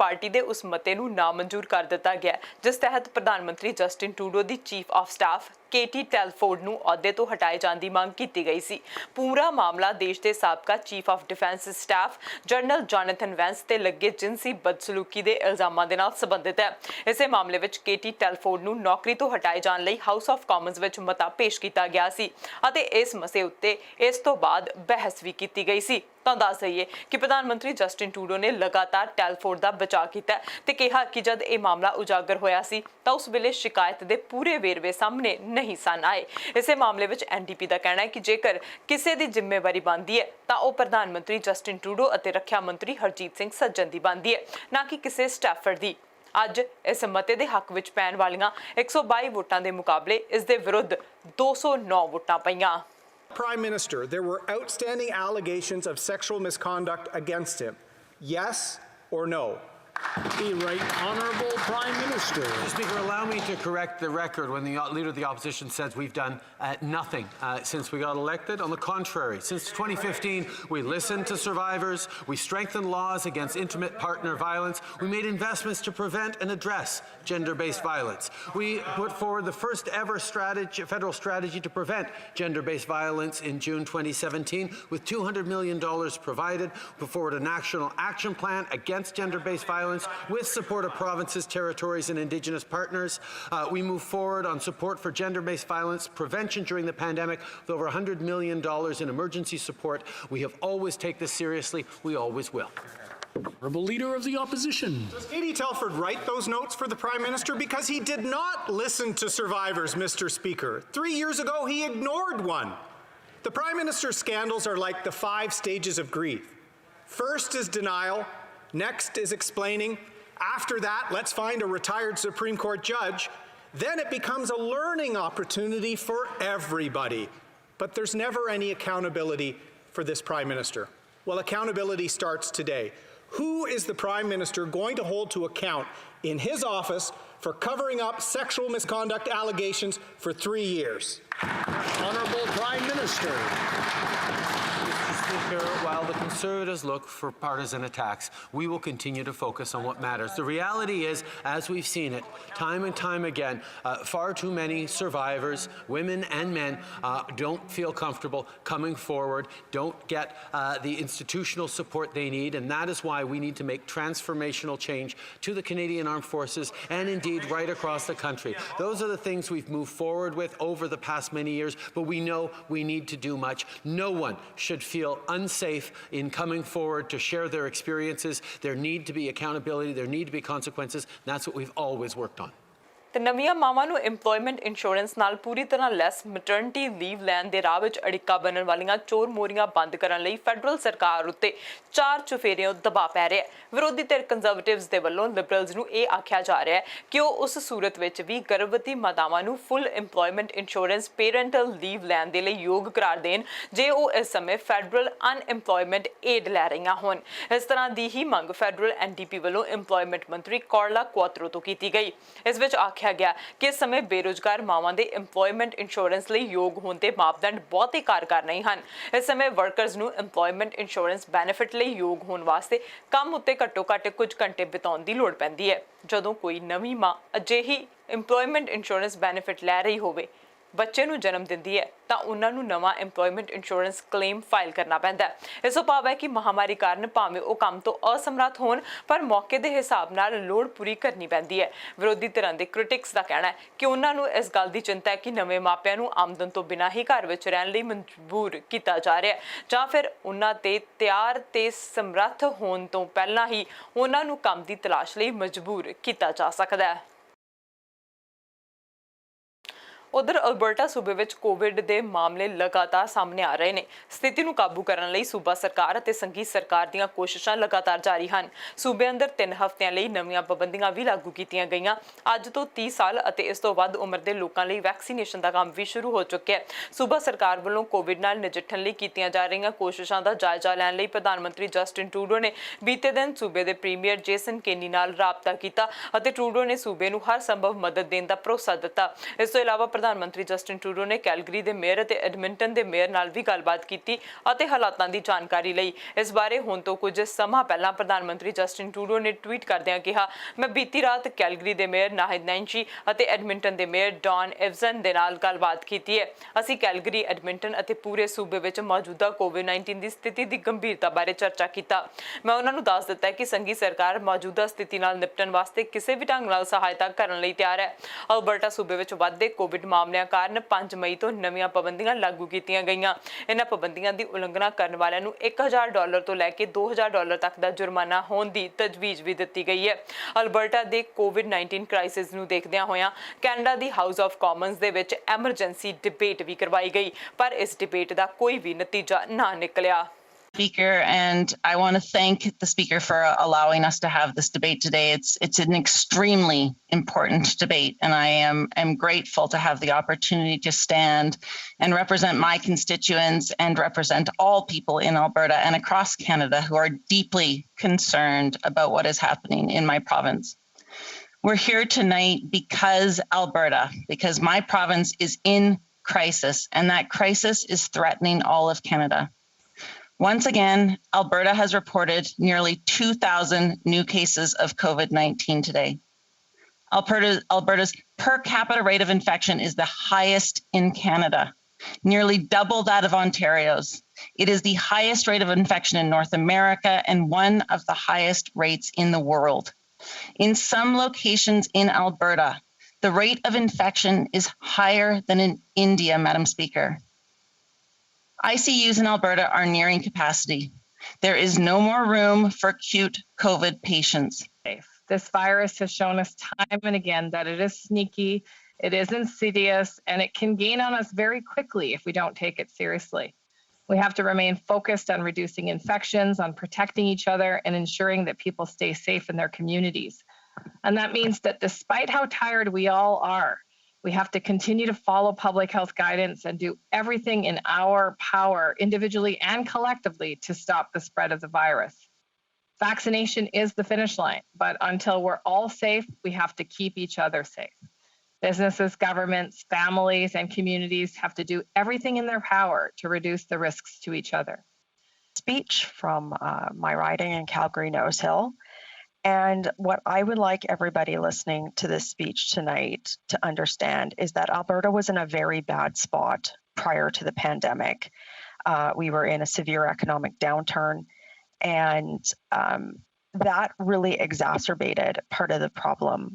Party ਦੇ ਉਸ ਮਤੇ ਨੂੰ ਨਾਮਨਜ਼ੂਰ ਕਰ ਦਿੱਤਾ ਗਿਆ ਜਿਸ ਤਹਿਤ ਪ੍ਰਧਾਨ ਮੰਤਰੀ ਜਸਟਿਨ ਟਰੂਡੋ ਦੀ chief of staff Katie Telford ਨੂੰ ਅਹੁਦੇ ਤੋਂ ਹਟਾਏ ਜਾਣ ਦੀ ਮੰਗ ਕੀਤੀ ਗਈ ਸੀ। ਪੂਰਾ ਮਾਮਲਾ ਦੇਸ਼ ਦੇ ਸਾਬਕਾ chief of defence staff general Jonathan Vance ਤੇ ਲੱਗੇ ਜਿਨਸੀ ਬਦਸਲੂਕੀ ਦੇ ਇਲਜ਼ਾਮਾਂ ਦੇ ਨਾਲ ਸੰਬੰਧਿਤ ਹੈ। ਇਸੇ ਮਾਮਲੇ ਵਿੱਚ केटी टेलफोर्ड ਨੂੰ ਨੌਕਰੀ ਤੋਂ ਹਟਾਏ ਜਾਣ ਲਈ ਹਾਊਸ ਆਫ ਕਾਮਨਸ ਵਿੱਚ ਮਤਾ ਪੇਸ਼ ਕੀਤਾ ਗਿਆ ਸੀ ਅਤੇ ਇਸ ਮਸਲੇ ਉੱਤੇ ਇਸ ਤੋਂ ਬਾਅਦ ਬਹਿਸ ਵੀ ਕੀਤੀ ਗਈ ਸੀ। ਤਾਂ ਦੱਸ ਦਈਏ ਕਿ ਪ੍ਰਧਾਨ ਮੰਤਰੀ ਜਸਟਿਨ ਟਰੂਡੋ ਨੇ ਲਗਾਤਾਰ ਟੈਲਫੋਰਡ ਦਾ ਬਚਾਅ ਕੀਤਾ ਤੇ ਕਿਹਾ ਕਿ ਜਦ ਇਹ ਮਾਮਲਾ ਉਜਾਗਰ ਹੋਇਆ ਸੀ ਤਾਂ ਉਸ ਵੇਲੇ ਸ਼ਿਕਾਇਤ ਦੇ ਪੂਰੇ ਵੇਰਵੇ ਸਾਹਮਣੇ ਨਹੀਂ ਸਨ ਆਏ। ਇਸੇ ਮਾਮਲੇ ਵਿੱਚ ਐਨਡੀਪੀ ਦਾ ਕਹਿਣਾ ਹੈ ਕਿ ਜੇਕਰ ਕਿਸੇ ਦੀ ਜ਼ਿੰਮੇਵਾਰੀ ਬਣਦੀ ਹੈ ਤਾਂ ਉਹ ਪ੍ਰਧਾਨ ਮੰਤਰੀ ਜਸਟਿਨ ਟਰੂਡੋ ਅਤੇ ਰੱਖਿਆ ਮੰਤਰੀ ਹਰਜੀਤ ਸਿੰਘ ਸੱਜਣ ਦੀ ਬਣਦੀ ਹੈ, ਨਾ ਕਿ ਕਿਸੇ ਸਟਾਫਰ ਦੀ। ਅੱਜ ਇਸ ਮਤੇ ਦੇ ਹੱਕ ਵਿੱਚ ਪੈਣ ਵਾਲੀਆਂ 122 ਵੋਟਾਂ ਦੇ ਮੁਕਾਬਲੇ ਇਸ ਦੇ ਵਿਰੁੱਧ 209 ਵੋਟਾਂ ਪਈਆਂ। Prime Minister, there were outstanding allegations of sexual misconduct against him. Yes or no? The Right Honourable Prime Minister. Mr. Speaker, allow me to correct the record when the Leader of the Opposition says we've done nothing since we got elected. On the contrary, since 2015 we listened to survivors, we strengthened laws against intimate partner violence, we made investments to prevent and address gender-based violence. We put forward the first ever federal strategy to prevent gender-based violence in June 2017 with $200 million provided. We put forward a national action plan against gender-based violence with support of provinces, territories and Indigenous partners. We move forward on support for gender-based violence prevention during the pandemic with over $100 million in emergency support. We have always taken this seriously. We always will. Honourable Leader of the Opposition. Does Katie Telford write those notes for the Prime Minister? Because he did not listen to survivors, Mr. Speaker. 3 years ago, he ignored one. The Prime Minister's scandals are like the 5 stages of grief. First is denial. Next is explaining. After that, let's find a retired Supreme Court judge. Then it becomes a learning opportunity for everybody. But there's never any accountability for this Prime Minister. Well, accountability starts today. Who is the Prime Minister going to hold to account in his office for covering up sexual misconduct allegations for 3 years? Honourable Prime Minister. Speaker, while the Conservatives look for partisan attacks, we will continue to focus on what matters. The reality is, as we've seen it time and time again, far too many survivors, women and men, don't feel comfortable coming forward, don't get the institutional support they need, and that is why we need to make transformational change to the Canadian Armed Forces and indeed right across the country. Those are the things we've moved forward with over the past many years, but we know we need to do much. No one should feel unsafe in coming forward to share their experiences. There need to be accountability, there need to be consequences, and that's what we've always worked on. ਤੇ ਨਵੀਆਂ ਮਾਵਾਂ ਨੂੰ employment insurance ਨਾਲ ਪੂਰੀ ਤਰ੍ਹਾਂ ਲੈਸ maternity leave ਲੈਣ ਦੇ ਰਾਹ ਵਿੱਚ ਅੜਿੱਕਾ ਬਣਨ ਵਾਲੀਆਂ ਚੋਰ ਮੋਰੀਆਂ ਬੰਦ ਕਰਨ ਲਈ ਫੈਡਰਲ ਸਰਕਾਰ ਉੱਤੇ 4 ਚੁਫੇਰਿਓਂ ਦਬਾਅ ਪੈ ਰਿਹਾ ਹੈ। ਵਿਰੋਧੀ ਧਿਰ ਕੰਜ਼ਰਵੇਟਿਵਸ ਦੇ ਵੱਲੋਂ ਲਿਬਰਲਸ ਨੂੰ ਇਹ ਆਖਿਆ ਜਾ ਰਿਹਾ ਹੈ ਕਿ ਉਹ ਉਸ ਸੂਰਤ ਵਿੱਚ ਵੀ ਗਰਭਵਤੀ ਮਾਤਾਵਾਂ ਨੂੰ ਫੁੱਲ ਇੰਪਲੋਇਮੈਂਟ ਇੰਸ਼ੋਰੈਂਸ ਪੇਰੈਂਟਲ ਲੀਵ ਲੈਣ ਦੇ ਲਈ ਯੋਗ ਕਰਾਰ ਦੇਣ ਜੇ ਉਹ ਇਸ ਸਮੇਂ ਫੈਡਰਲ ਅਨਇੰਪਲੋਇਮੈਂਟ ਏਡ ਲੈ ਰਹੀਆਂ ਹੋਣ। ਇਸ ਤਰ੍ਹਾਂ ਦੀ ਹੀ ਮੰਗ ਫੈਡਰਲ ਐਨਡੀਪੀ ਵੱਲੋਂ ਇੰਪਲੋਇਮੈਂਟ ਮੰਤਰੀ ਕਾਰਲਾ ਕੁਆਤਰੋ ਤੋਂ ਕੀਤੀ ਗਈ। ਇਸ ਵਿੱਚ ਆਖਿਆ ਗਿਆ ਕਿ ਇਸ ਸਮੇਂ ਬੇਰੁਜ਼ਗਾਰ ਮਾਵਾਂ ਦੇ ਇੰਪਲੋਇਮੈਂਟ ਇੰਸ਼ੋਰੈਂਸ ਲਈ ਯੋਗ ਹੋਣ ਦੇ ਮਾਪਦੰਡ ਬਹੁਤੇ ਕਾਰਗਰ ਨਹੀਂ ਹਨ। ਇਸ ਸਮੇਂ ਵਰਕਰਸ ਨੂੰ ਇੰਪਲੋਇਮੈਂਟ ਇੰਸ਼ੋਰੈਂਸ ਬੈਨੀਫਿਟ ਲਈ ਯੋਗ ਹੋਣ ਵਾਸਤੇ ਕੰਮ ਉੱਤੇ ਘੱਟੋ ਘੱਟ ਕੁਝ ਘੰਟੇ ਬਿਤਾਉਣ ਦੀ ਲੋੜ ਪੈਂਦੀ ਹੈ। ਜਦੋਂ ਕੋਈ ਨਵੀਂ ਮਾਂ ਅਜਿਹੀ ਇੰਪਲੋਇਮੈਂਟ ਇੰਸ਼ੋਰੈਂਸ ਬੈਨੀਫਿਟ ਲੈ ਰਹੀ ਹੋਵੇ, ਬੱਚੇ ਨੂੰ ਜਨਮ ਦਿੰਦੀ ਹੈ ਤਾਂ ਉਹਨਾਂ ਨੂੰ ਨਵਾਂ ਇੰਪਲੋਇਮੈਂਟ ਇੰਸ਼ੋਰੈਂਸ ਕਲੇਮ ਫਾਈਲ ਕਰਨਾ ਪੈਂਦਾ ਹੈ। ਇਸ ਤੋਂ ਭਾਵ ਹੈ ਕਿ ਮਹਾਮਾਰੀ ਕਾਰਨ ਭਾਵੇਂ ਉਹ ਕੰਮ ਤੋਂ ਅਸਮਰੱਥ ਹੋਣ ਪਰ ਮੌਕੇ ਦੇ ਹਿਸਾਬ ਨਾਲ ਲੋੜ ਪੂਰੀ ਕਰਨੀ ਪੈਂਦੀ ਹੈ। ਵਿਰੋਧੀ ਧਿਰਾਂ ਦੇ ਕ੍ਰਿਟਿਕਸ ਦਾ ਕਹਿਣਾ ਹੈ ਕਿ ਉਹਨਾਂ ਨੂੰ ਇਸ ਗੱਲ ਦੀ ਚਿੰਤਾ ਹੈ ਕਿ ਨਵੇਂ ਮਾਪਿਆਂ ਨੂੰ ਆਮਦਨ ਤੋਂ ਬਿਨਾਂ ਹੀ ਘਰ ਵਿੱਚ ਰਹਿਣ ਲਈ ਮਜਬੂਰ ਕੀਤਾ ਜਾ ਰਿਹਾ ਹੈ ਜਾਂ ਫਿਰ ਉਹਨਾਂ ਤੇ ਤਿਆਰ ਤੇ ਸਮਰੱਥ ਹੋਣ ਤੋਂ ਪਹਿਲਾਂ ਹੀ ਉਹਨਾਂ ਨੂੰ ਕੰਮ ਦੀ ਤਲਾਸ਼ ਲਈ ਮਜਬੂਰ ਕੀਤਾ ਜਾ ਸਕਦਾ ਹੈ। ਉਧਰ ਅਲਬਰਟਾ ਸੂਬੇ ਵਿੱਚ ਕੋਵਿਡ ਦੇ ਮਾਮਲੇ ਲਗਾਤਾਰ ਸਾਹਮਣੇ ਆ ਰਹੇ ਨੇ। ਸਥਿਤੀ ਨੂੰ ਕਾਬੂ ਕਰਨ ਲਈ ਸੂਬਾ ਸਰਕਾਰ ਅਤੇ ਸੰਘੀ ਸਰਕਾਰ ਦੀਆਂ ਕੋਸ਼ਿਸ਼ਾਂ ਲਗਾਤਾਰ ਜਾਰੀ ਹਨ। ਸੂਬੇ ਅੰਦਰ 3 ਹਫ਼ਤਿਆਂ ਲਈ ਨਵੀਆਂ ਪਾਬੰਦੀਆਂ ਵੀ ਲਾਗੂ ਕੀਤੀਆਂ ਗਈਆਂ। ਅੱਜ ਤੋਂ 30 ਸਾਲ ਅਤੇ ਇਸ ਤੋਂ ਵੱਧ ਉਮਰ ਦੇ ਲੋਕਾਂ ਲਈ ਵੈਕਸੀਨੇਸ਼ਨ ਦਾ ਕੰਮ ਵੀ ਸ਼ੁਰੂ ਹੋ ਚੁੱਕਿਆ ਹੈ। ਸੂਬਾ ਸਰਕਾਰ ਵੱਲੋਂ ਕੋਵਿਡ ਨਾਲ ਨਜਿੱਠਣ ਲਈ ਕੀਤੀਆਂ ਜਾ ਰਹੀਆਂ ਕੋਸ਼ਿਸ਼ਾਂ ਦਾ ਜਾਇਜ਼ਾ ਲੈਣ ਲਈ ਪ੍ਰਧਾਨ ਮੰਤਰੀ ਜਸਟਿਨ ਟਰੂਡੋ ਨੇ ਬੀਤੇ ਦਿਨ ਸੂਬੇ ਦੇ ਪ੍ਰੀਮੀਅਰ ਜੇਸਨ ਕੇਨੀ ਨਾਲ ਰਾਬਤਾ ਕੀਤਾ ਅਤੇ ਟਰੂਡੋ ਨੇ ਸੂਬੇ ਨੂੰ ਹਰ ਸੰਭਵ ਮਦਦ ਦੇਣ ਦਾ ਭਰੋਸਾ ਦਿੱਤਾ। ਇਸ ਤੋਂ ਇਲਾਵਾ ਪ੍ਰਧਾਨ ਮੰਤਰੀ ਜਸਟਿਨ ਟਰੂਡੋ ਨੇ ਕੈਲਗਰੀ ਦੇ ਮੇਅਰ ਅਤੇ ਐਡਮਿੰਟਨ ਦੇ ਮੇਅਰ ਨਾਲ ਵੀ ਗੱਲਬਾਤ ਕੀਤੀ ਅਤੇ ਹਾਲਾਤਾਂ ਦੀ ਜਾਣਕਾਰੀ ਲਈ। ਇਸ ਬਾਰੇ ਹੁਣ ਤੋਂ ਕੁਝ ਸਮਾਂ ਪਹਿਲਾਂ ਪ੍ਰਧਾਨ ਮੰਤਰੀ ਜਸਟਿਨ ਟਰੂਡੋ ਨੇ ਟਵੀਟ ਕਰਦਿਆਂ ਕਿਹਾ, ਮੈਂ ਬੀਤੀ ਰਾਤ ਕੈਲਗਰੀ ਦੇ ਮੇਅਰ ਨਾਹਿਦ ਨੈਂਚੀ ਅਤੇ ਐਡਮਿੰਟਨ ਦੇ ਮੇਅਰ ਡੌਨ ਇਵਜ਼ਨ ਦੇ ਨਾਲ ਗੱਲਬਾਤ ਕੀਤੀ ਹੈ। ਅਸੀਂ ਕੈਲਗਰੀ, ਐਡਮਿੰਟਨ ਅਤੇ ਪੂਰੇ ਸੂਬੇ ਵਿੱਚ ਮੌਜੂਦਾ ਕੋਵਿਡ-19 ਦੀ ਸਥਿਤੀ ਦੀ ਗੰਭੀਰਤਾ ਬਾਰੇ ਚਰਚਾ ਕੀਤਾ। ਮੈਂ ਉਹਨਾਂ ਨੂੰ ਦੱਸ ਦਿੱਤਾ ਕਿ ਸੰਘੀ ਸਰਕਾਰ ਮੌਜੂਦਾ ਸਥਿਤੀ ਨਾਲ ਨਿਪਟਣ ਵਾਸਤੇ ਕਿਸੇ ਵੀ ਢੰਗ ਨਾਲ ਸਹਾਇਤਾ ਕਰਨ ਲਈ ਤਿਆਰ ਹੈ। ਅਲਬਰਟਾ ਸੂਬੇ ਵਿੱਚ ਵੱਧਦੇ ਕੋਵਿਡ ਮਾਮਲਿਆਂ ਕਾਰਨ 5 ਮਈ ਤੋਂ ਨਵੀਆਂ ਪਾਬੰਦੀਆਂ ਲਾਗੂ ਕੀਤੀਆਂ ਗਈਆਂ। ਇਹਨਾਂ ਪਾਬੰਦੀਆਂ ਦੀ ਉਲੰਘਣਾ ਕਰਨ ਵਾਲਿਆਂ ਨੂੰ $1000 ਤੋਂ ਲੈ ਕੇ $2000 ਤੱਕ ਦਾ ਜੁਰਮਾਨਾ ਹੋਣ ਦੀ ਤਜਵੀਜ਼ ਵੀ ਦਿੱਤੀ ਗਈ ਹੈ। ਅਲਬਰਟਾ ਦੇ ਕੋਵਿਡ-19 ਕ੍ਰਾਈਸਿਸ ਨੂੰ ਦੇਖਦਿਆਂ ਹੋਇਆਂ Canada the house of Commons ਦੇ ਵਿੱਚ ਐਮਰਜੈਂਸੀ ਡਿਬੇਟ ਵੀ ਕਰਵਾਈ ਗਈ, ਪਰ ਇਸ ਡਿਬੇਟ ਦਾ ਕੋਈ ਵੀ ਨਤੀਜਾ ਨਾ ਨਿਕਲਿਆ। Speaker, and I want to thank the Speaker for allowing us to have this debate today. It's an extremely important debate, and I am grateful to have the opportunity to stand and represent my constituents and represent all people in Alberta and across Canada who are deeply concerned about what is happening in my province. We're here tonight because my province is in crisis, and that crisis is threatening all of Canada. Once again, Alberta has reported nearly 2,000 new cases of COVID-19 today. Alberta's per capita rate of infection is the highest in Canada, nearly double that of Ontario's. It is the highest rate of infection in North America and one of the highest rates in the world. In some locations in Alberta, the rate of infection is higher than in India, Madam Speaker. ICUs in Alberta are nearing capacity. There is no more room for acute COVID patients. This virus has shown us time and again that it is sneaky, it is insidious, and it can gain on us very quickly if we don't take it seriously. We have to remain focused on reducing infections, on protecting each other, and ensuring that people stay safe in their communities. And that means that despite how tired we all are, we have to continue to follow public health guidance and do everything in our power, individually and collectively, to stop the spread of the virus. Vaccination is the finish line, but until we're all safe, we have to keep each other safe. Businesses, governments, families, and communities have to do everything in their power to reduce the risks to each other. Speech from my riding in Calgary Nose Hill. And what I would like everybody listening to this speech tonight to understand is that Alberta was in a very bad spot prior to the pandemic. We were in a severe economic downturn, and that really exacerbated part of the problem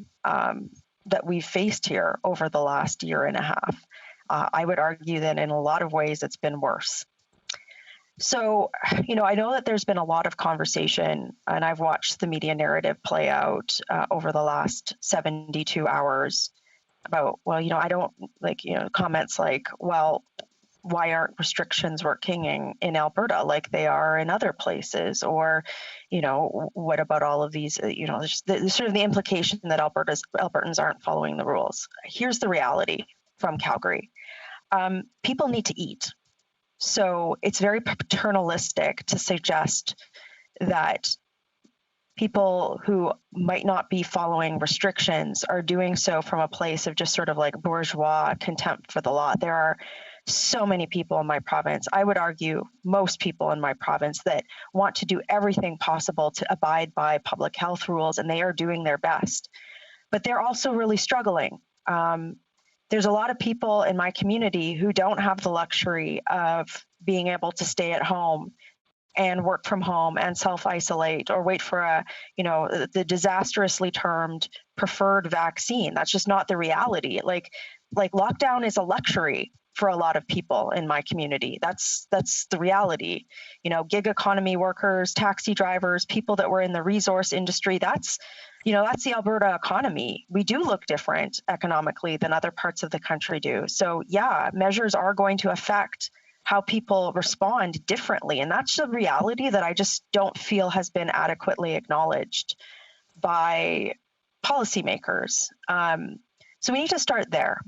that we've faced here over the last year and a half. I would argue that in a lot of ways it's been worse. So, I know that there's been a lot of conversation, and I've watched the media narrative play out over the last 72 hours about, I don't comments like, well, why aren't restrictions working in Alberta like they are in other places? Or, what about all of these, sort of the implication that Albertans aren't following the rules. Here's the reality from Calgary. People need to eat. So it's very paternalistic to suggest that people who might not be following restrictions are doing so from a place of just sort of like bourgeois contempt for the law. There are so many people in my province, I would argue most people in my province, that want to do everything possible to abide by public health rules, and they are doing their best. But they're also really struggling. There's a lot of people in my community who don't have the luxury of being able to stay at home and work from home and self-isolate or wait for the disastrously termed preferred vaccine. That's just not the reality. Like lockdown is a luxury for a lot of people in my community. That's the reality. Gig economy workers, taxi drivers, people that were in the resource industry, that's the Alberta economy. We do look different economically than other parts of the country do. So yeah, measures are going to affect how people respond differently. And that's the reality that I just don't feel has been adequately acknowledged by policymakers. So we need to start there.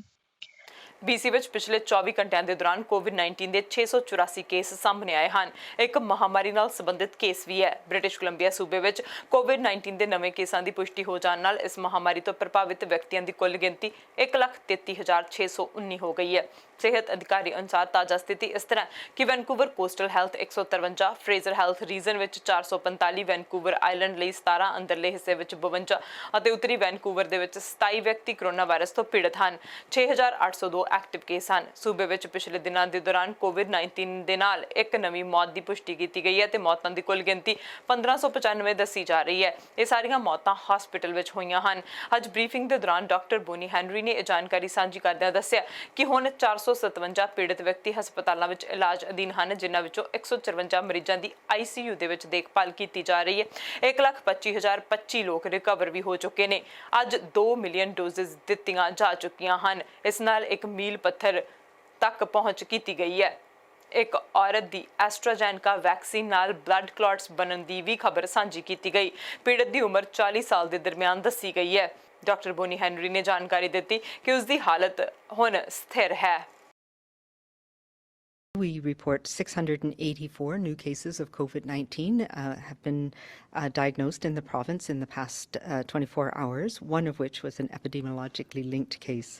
BC ਵਿੱਚ ਪਿਛਲੇ 24 ਘੰਟਿਆਂ ਦੇ ਦੌਰਾਨ COVID-19 ਦੇ 684 case ਸਾਹਮਣੇ ਆਏ ਹਨ। ਇੱਕ ਮਹਾਮਾਰੀ ਨਾਲ ਸੰਬੰਧਿਤ ਕੇਸ ਵੀ ਹੈ। ਬ੍ਰਿਟਿਸ਼ ਕੋਲੰਬੀਆ ਸੂਬੇ ਵਿੱਚ COVID-19 ਦੇ ਨਵੇਂ ਕੇਸਾਂ ਦੀ ਪੁਸ਼ਟੀ ਹੋ ਜਾਣ ਨਾਲ ਇਸ ਮਹਾਮਾਰੀ ਤੋਂ ਪ੍ਰਭਾਵਿਤ ਵਿਅਕਤੀਆਂ ਦੀ ਕੁੱਲ ਗਿਣਤੀ 1,33,619 ਹੋ ਗਈ ਹੈ। ਸਿਹਤ ਅਧਿਕਾਰੀ ਅਨੁਸਾਰ ਤਾਜ਼ਾ ਸਥਿਤੀ ਇਸ ਤਰ੍ਹਾਂ ਕਿ Vancouver Coastal Health 153, Fraser Health region ਵਿੱਚ 445, ਵੈਨਕੂਵਰ ਆਈਲੈਂਡ ਲਈ 17, ਅੰਦਰਲੇ ਹਿੱਸੇ ਵਿੱਚ 52 ਅਤੇ ਉੱਤਰੀ ਵੈਨਕੂਵਰ ਦੇ ਵਿੱਚ 27 ਵਿਅਕਤੀ ਕੋਰੋਨਾ ਵਾਇਰਸ ਤੋਂ ਪੀੜਤ ਹਨ। 6,802 ਐਕਟਿਵ ਕੇਸ ਹਨ। ਸੂਬੇ ਵਿੱਚ ਪਿਛਲੇ ਦਿਨਾਂ ਦੇ ਦੌਰਾਨ COVID-19 ਦੇ ਨਾਲ ਇੱਕ ਨਵੀਂ ਮੌਤ ਦੀ ਪੁਸ਼ਟੀ ਕੀਤੀ ਗਈ ਹੈ ਤੇ ਮੌਤਾਂ ਦੀ ਕੁੱਲ ਗਿਣਤੀ 1595 ਦੱਸੀ ਜਾ ਰਹੀ ਹੈ। ਇਹ ਸਾਰੀਆਂ ਮੌਤਾਂ ਹਸਪੀਟਲ ਵਿੱਚ ਹੋਈਆਂ ਹਨ। ਅੱਜ ਬਰੀਫਿੰਗ ਦੇ ਦੌਰਾਨ ਡਾਕਟਰ ਬੋਨੀ ਹੈਨਰੀ ਨੇ ਇਹ ਜਾਣਕਾਰੀ ਸਾਂਝੀ ਕਰਦਿਆਂ ਦੱਸਿਆ ਕਿ ਹੁਣ 457 ਪੀੜਤ ਵਿਅਕਤੀ ਹਸਪਤਾਲਾਂ ਵਿੱਚ ਇਲਾਜ ਅਧੀਨ ਹਨ, ਜਿਨ੍ਹਾਂ ਵਿੱਚੋਂ 154 ਮਰੀਜ਼ਾਂ ਦੀ ICU ਦੇ ਵਿੱਚ ਦੇਖਭਾਲ ਕੀਤੀ ਜਾ ਰਹੀ ਹੈ। 1,25,025 ਲੋਕ ਰਿਕਵਰ ਵੀ ਹੋ ਚੁੱਕੇ ਨੇ। ਅੱਜ 2 ਮਿਲੀਅਨ ਡੋਜ਼ਸ ਦਿੱਤੀਆਂ ਜਾ ਚੁੱਕੀਆਂ ਹਨ। ਇਸ ਨਾਲ ਇੱਕ ਮੀਲ ਪੱਥਰ ਤੱਕ ਪਹੁੰਚ ਕੀਤੀ ਗਈ ਹੈ। ਇੱਕ ਔਰਤ ਦੀ ਐਸਟਰਾਜੈਨਕਾ ਵੈਕਸੀਨ ਨਾਲ ਬਲੱਡ ਕਲੌਟਸ ਬਣਨ ਦੀ ਵੀ ਖਬਰ ਸਾਂਝੀ ਕੀਤੀ ਗਈ। ਪੀੜਤ ਦੀ ਉਮਰ 40 ਸਾਲ ਦੇ ਦਰਮਿਆਨ ਦੱਸੀ ਗਈ ਹੈ। ਡਾਕਟਰ ਬੋਨੀ ਹੈਨਰੀ ਨੇ ਜਾਣਕਾਰੀ ਦਿੱਤੀ ਕਿ ਉਸ ਦੀ ਹਾਲਤ ਹੁਣ ਸਥਿਰ ਹੈ। We report 684 new cases of COVID-19 have been diagnosed in the province in the past 24 hours, one of which was an epidemiologically linked case.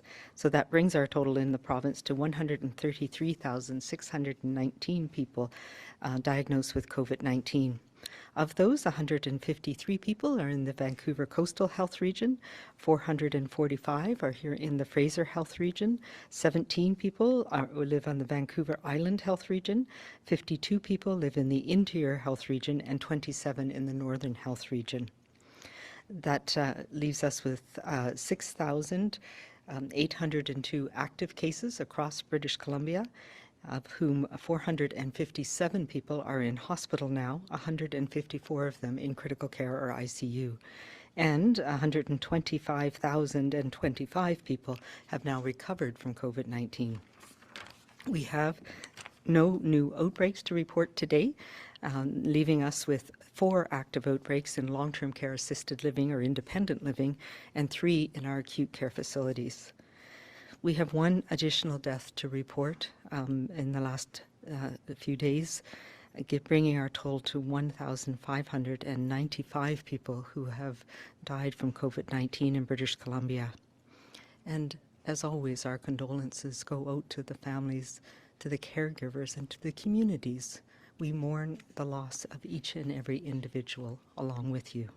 So that brings our total in the province to 133,619 people diagnosed with COVID-19. Of those, 153 people are in the Vancouver Coastal Health Region, 445 are here in the Fraser Health Region, 17 people live on the Vancouver Island Health Region, 52 people live in the Interior Health Region, and 27 in the Northern Health Region. That leaves us with 6,802 active cases across British Columbia, of whom 457 people are in hospital now, 154 of them in critical care or ICU. And 125,025 people have now recovered from COVID-19. We have no new outbreaks to report today, leaving us with 4 active outbreaks in long-term care assisted living or independent living and 3 in our acute care facilities. We have 1 additional death to report in the last few days, bringing our total to 1,595 people who have died from COVID-19 in British Columbia. And as always, our condolences go out to the families, to the caregivers, and to the communities. We mourn the loss of each and every individual along with you.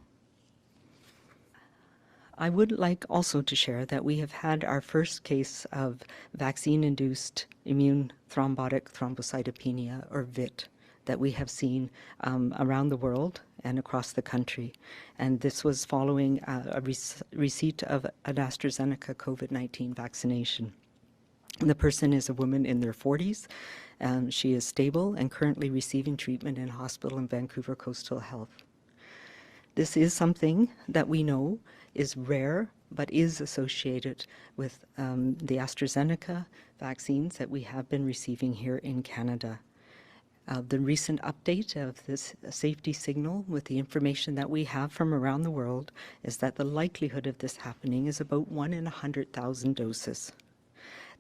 I would like also to share that we have had our first case of vaccine-induced immune thrombotic thrombocytopenia, or VIT, that we have seen around the world and across the country. And this was following a receipt of an AstraZeneca COVID-19 vaccination. The person is a woman in their 40s. She is stable and currently receiving treatment in hospital in Vancouver Coastal Health. This is something that we know is rare, but is associated with the AstraZeneca vaccines that we have been receiving here in Canada. The recent update of this safety signal with the information that we have from around the world is that the likelihood of this happening is about 1 in 100,000 doses.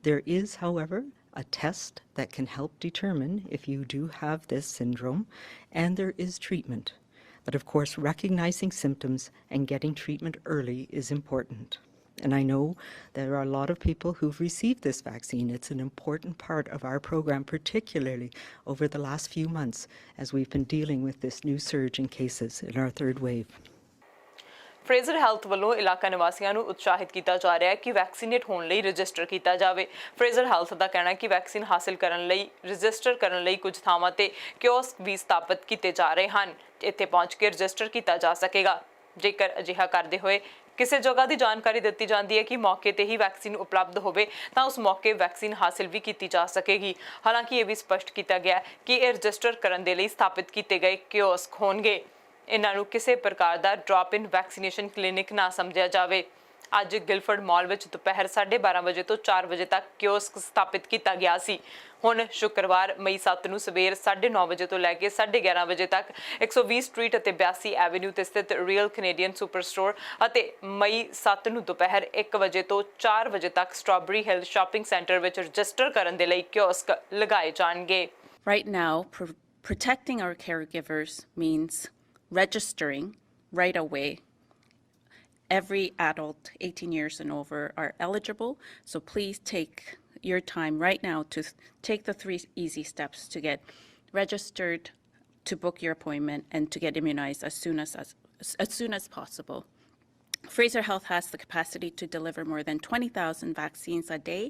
There is, however, a test that can help determine if you do have this syndrome, and there is treatment. But of course, recognizing symptoms and getting treatment early is important. And I know there are a lot of people who've received this vaccine. It's an important part of our program, particularly over the last few months as we've been dealing with this new surge in cases in our 3rd wave. Fraser health ਵੱਲੋਂ ਇਲਾਕਾ ਨਿਵਾਸੀਆਂ ਨੂੰ ਉਤਸ਼ਾਹਿਤ ਕੀਤਾ ਜਾ ਰਿਹਾ ਹੈ ਕਿ ਵੈਕਸੀਨੇਟ ਹੋਣ ਲਈ ਰਜਿਸਟਰ ਕੀਤਾ ਜਾਵੇ। ਫਰੇਜ਼ਰ ਹੈਲਥ ਦਾ ਕਹਿਣਾ ਹੈ ਕਿ ਵੈਕਸੀਨ ਹਾਸਲ ਕਰਨ ਲਈ ਰਜਿਸਟਰ ਕਰਨ ਲਈ ਕੁਝ ਥਾਵਾਂ ਤੇ ਕਿਓਸਕ ਵੀ ਸਥਾਪਿਤ ਕੀਤੇ ਜਾ ਰਹੇ ਹਨ। ਇੱਥੇ ਪਹੁੰਚ ਕੇ ਰਜਿਸਟਰ ਕੀਤਾ ਜਾ ਸਕੇਗਾ। ਜੇਕਰ ਅਜਿਹਾ ਕਰਦੇ ਹੋਏ ਕਿਸੇ ਜਗ੍ਹਾ ਦੀ ਜਾਣਕਾਰੀ ਦਿੱਤੀ ਜਾਂਦੀ ਹੈ ਕਿ ਮੌਕੇ ਤੇ ਹੀ ਵੈਕਸੀਨ ਉਪਲਬਧ ਹੋਵੇ ਤਾਂ ਉਸ ਮੌਕੇ ਵੈਕਸੀਨ ਹਾਸਲ ਵੀ ਕੀਤੀ ਜਾ ਸਕੇਗੀ। ਹਾਲਾਂਕਿ ਇਹ ਵੀ ਸਪਸ਼ਟ ਕੀਤਾ ਗਿਆ ਕਿ ਇਹ ਰਜਿਸਟਰ ਕਰਨ ਦੇ ਲਈ ਸਥਾਪਿਤ ਕੀਤੇ ਗਏ ਕਿਓਸਕ ਹੋਣਗੇ। ਇਹਨਾਂ ਨੂੰ ਕਿਸੇ ਪ੍ਰਕਾਰ ਦਾ ਡ੍ਰੌਪ ਇਨ ਵੈਕਸੀਨੇਸ਼ਨ ਕਲੀਨਿਕ ਨਾ ਸਮਝਿਆ ਜਾਵੇ। ਅੱਜ ਗਿਲਫਰਡ ਮਾਲ ਵਿੱਚ ਦੁਪਹਿਰ 12:30 ਵਜੇ ਤੋਂ 4 ਵਜੇ ਤੱਕ ਕਿਓਸਕ ਸਥਾਪਿਤ ਕੀਤਾ ਗਿਆ ਸੀ। ਹੁਣ शुक्रवार मई 7 ਨੂੰ ਸਵੇਰ 9:30 ਵਜੇ ਤੋਂ ਲੈ ਕੇ 11:30 ਵਜੇ ਤੱਕ 120 ਸਟਰੀਟ ਅਤੇ 82 ਐਵੇਨਿਊ ਤੇ ਸਥਿਤ ਰੀਅਲ ਕੈਨੇਡੀਅਨ ਸੁਪਰ ਸਟੋਰ ਅਤੇ ਮਈ 7 ਨੂੰ ਦੁਪਹਿਰ 1 ਵਜੇ ਤੋਂ 4 ਵਜੇ ਤੱਕ ਸਟ੍ਰਾਬੇਰੀ ਹਿਲ ਸ਼ਾਪਿੰਗ ਸੈਂਟਰ ਵਿੱਚ ਰਜਿਸਟਰ ਕਰਨ ਦੇ ਲਈ ਕਿਓਸਕ ਲਗਾਏ ਜਾਣਗੇ। Right now, protecting our caregivers means registering right away. Every adult 18 years and over are eligible, so please take your time right now to take the 3 easy steps to get registered, to book your appointment, and to get immunized as soon as possible. Fraser Health has the capacity to deliver more than 20,000 vaccines a day.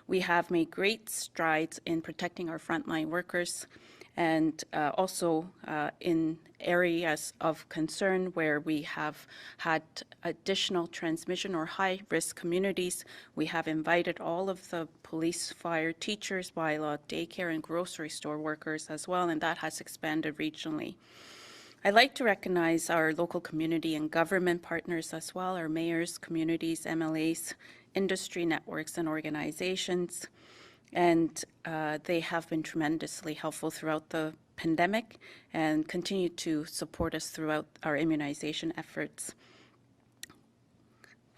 We have made great strides in protecting our frontline workers, and also in areas of concern where we have had additional transmission or high-risk communities. We have invited all of the police, fire, teachers, bylaw, daycare, and grocery store workers as well, and that has expanded regionally. I'd like to recognize our local community and government partners as well, our mayors, communities, MLAs, industry networks, and organizations. And they have been tremendously helpful throughout the pandemic and continue to support us throughout our immunization efforts.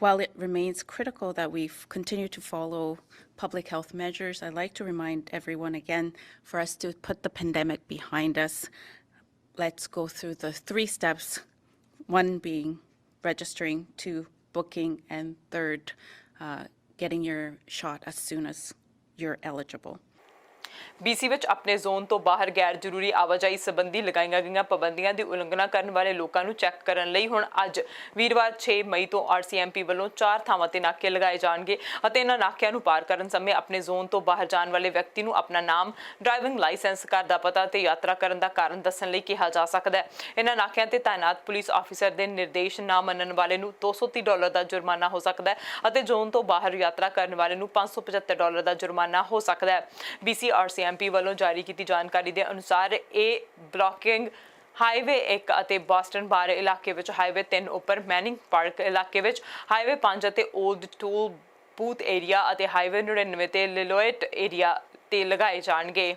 While it remains critical that we continue to follow public health measures, I'd like to remind everyone again, for us to put the pandemic behind us, let's go through the 3 steps, 1 being registering, 2 booking, and 3rd getting your shot as soon as you're eligible. BC ਵਿੱਚ ਆਪਣੇ zone ਤੋਂ ਬਾਹਰ ਗੈਰ ਜ਼ਰੂਰੀ ਆਵਾਜਾਈ ਸੰਬੰਧੀ ਲਗਾਈਆਂ ਗਈਆਂ ਪਾਬੰਦੀਆਂ ਦੀ ਉਲੰਘਣਾ ਕਰਨ ਵਾਲੇ ਲੋਕਾਂ ਨੂੰ ਚੈੱਕ ਕਰਨ ਲਈ ਹੁਣ ਅੱਜ ਵੀਰਵਾਰ 6 ਮਈ ਤੋਂ RCMP ਵੱਲੋਂ 4 ਥਾਵਾਂ ਤੇ ਨਾਕੇ ਲਗਾਏ ਜਾਣਗੇ ਅਤੇ ਇਹਨਾਂ ਨਾਕਿਆਂ ਨੂੰ ਪਾਰ ਕਰਨ ਸਮੇਂ ਆਪਣੇ ਜ਼ੋਨ ਤੋਂ ਬਾਹਰ ਜਾਣ ਵਾਲੇ ਵਿਅਕਤੀ ਨੂੰ ਆਪਣਾ ਨਾਮ, ਡਰਾਈਵਿੰਗ ਲਾਇਸੈਂਸ, ਘਰ ਦਾ ਪਤਾ ਤੇ ਯਾਤਰਾ ਕਰਨ ਦਾ ਕਾਰਨ ਦੱਸਣ ਲਈ ਕਿਹਾ ਜਾ ਸਕਦਾ ਹੈ। ਇਹਨਾਂ ਨਾਕਿਆਂ ਤੇ ਤਾਇਨਾਤ ਪੁਲਿਸ ਆਫੀਸਰ ਦੇ ਨਿਰਦੇਸ਼ ਨਾ ਮੰਨਣ ਵਾਲੇ ਨੂੰ $230 ਦਾ ਜੁਰਮਾਨਾ ਹੋ ਸਕਦਾ ਹੈ ਅਤੇ ਜ਼ੋਨ ਤੋਂ ਬਾਹਰ ਯਾਤਰਾ ਕਰਨ ਵਾਲੇ ਨੂੰ $575 ਦਾ ਜੁਰਮਾਨਾ ਹੋ ਸਕਦਾ ਹੈ। BC RCMP ਵੱਲੋਂ ਜਾਰੀ ਕੀਤੀ ਜਾਣਕਾਰੀ ਦੇ ਅਨੁਸਾਰ ਇਹ ਬਲੌਕਿੰਗ ਹਾਈਵੇ 1 ਅਤੇ ਬਾਸਟਨ ਬਾਰ ਇਲਾਕੇ ਵਿੱਚ ਹਾਈਵੇ 3 ਉੱਪਰ ਮੈਨਿੰਗ ਪਾਰਕ ਇਲਾਕੇ ਵਿੱਚ ਹਾਈਵੇ 5 ਅਤੇ ਓਲਡ ਟੂਲ ਬੂਥ ਏਰੀਆ ਅਤੇ ਹਾਈਵੇ 99 ਤੇ ਲਿਲੋਇਟ ਏਰੀਆ ਤੇ ਲਗਾਏ ਜਾਣਗੇ।